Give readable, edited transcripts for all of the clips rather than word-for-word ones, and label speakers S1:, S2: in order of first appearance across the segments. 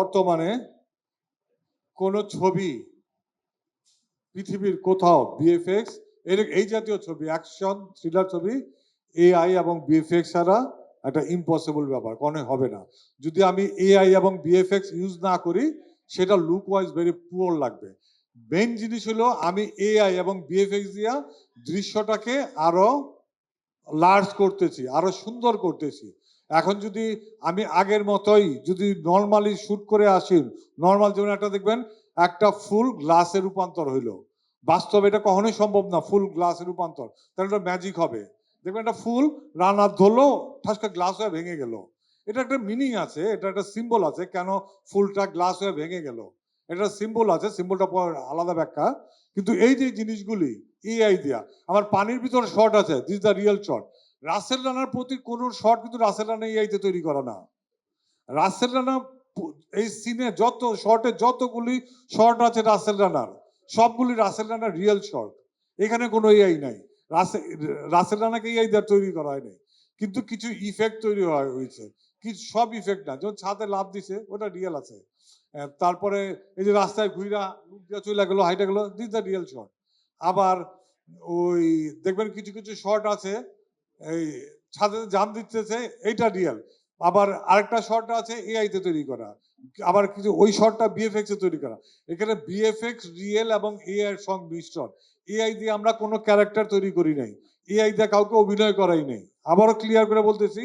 S1: বর্তমানে কোন ছবি পৃথিবীর কোথাও বিএফএক্স এই জাতীয় ছবি, অ্যাকশন থ্রিলার ছবি এআই এবং বিএফএক্স ছাড়া একটা ইম্পসিবল ব্যাপার, কোনো হবে না। যদি আমি এআই এবং বিএফএক্স ইউজ না করি, সেটা লুক ওয়াইজ ভেরি পুয়ার লাগবে। মেইন জিনিস হলো আমি এআই এবং বিএফএক্স দিয়া দৃশ্যটাকে আরো লার্জ করতেছি, আরো সুন্দর করতেছি। এখন যদি আমি আগের মতোই যদি নর্মালি শুট করে আসি, নর্মাল যেমন একটা দেখবেন একটা ফুল গ্লাসে রূপান্তর হইলো, বাস্তবে এটা কখনোই সম্ভব না ফুল গ্লাসে রূপান্তর, তাহলে এটা ম্যাজিক হবে। দেখবেন একটা ফুল রান্নার ধরলো, ঠাস করে গ্লাস হয়ে ভেঙে গেল। এটা একটা মিনিং আছে, এটা একটা সিম্বল আছে কেন ফুলটা গ্লাস হয়ে ভেঙে গেল, এটা সিম্বল আছে, সিম্বলটা আলাদা ব্যাখ্যা। কিন্তু এই যে জিনিসগুলি এআই দিয়া, আমার পানির ভিতরে শর্ট আছে, this the real short. Russell runner প্রতি কোন শর্ট কিন্তু রাসেল রানা এআইতে তৈরি করা না। রাসেল রানা এই সিনে যত শর্টে যতগুলি শর্ট আছে রাসেল রানার, সবগুলি রাসেল রানার রিয়েল শর্ট, এখানে কোনো এআই নাই। রাসেল রানাকে এআই দিয়ে তৈরি করা হয়নি, কিন্তু কিছু ইফেক্ট তৈরি হয়েছে, কিছু সব ইফেক্ট না। যেমন ছাদে লাভ দিছে ওটা রিয়েল আছে, তারপরে এই যে রাস্তায় ঘুরা লুক দিয়ে চলে গেলো, হাইটা গেলো, দিস দ্য রিয়েল শর্ট। আবার ওই দেখবেন কিছু কিছু শর্ট আছে এই ছাদে জাম দিতেছে, এইটা রিয়েল। আবার আরেকটা শর্ট আছে এআই তে তৈরি করা, আবার কিছু ওই শর্টটা বিএফএক্স এ তৈরি করা। এখানে বিএফএক্স রিয়েল এবং এআই এর সংমিশ্রণ। এআই দিয়ে আমরা কোনো ক্যারেক্টার তৈরি করি নাই, এআই দিয়ে কাউকে অভিনয় করাই নাই। আবারও ক্লিয়ার করে বলতেছি,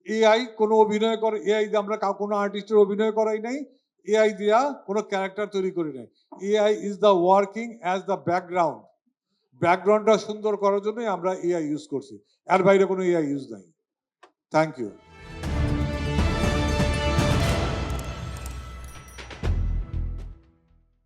S1: এআই কোনো অভিনয় করে, এআই দিয়ে আমরা কোনো আর্টিস্টের অভিনয় করাই নাই, এআই দিয়া কোনো ক্যারেক্টার তৈরি করি নাই। AI is the working as the background, ব্যাকগ্রাউন্ডটা সুন্দর করার জন্যই আমরা এআই ইউজ করছি, এর বাইরে কোনো এআই ইউজ নাই। Thank you.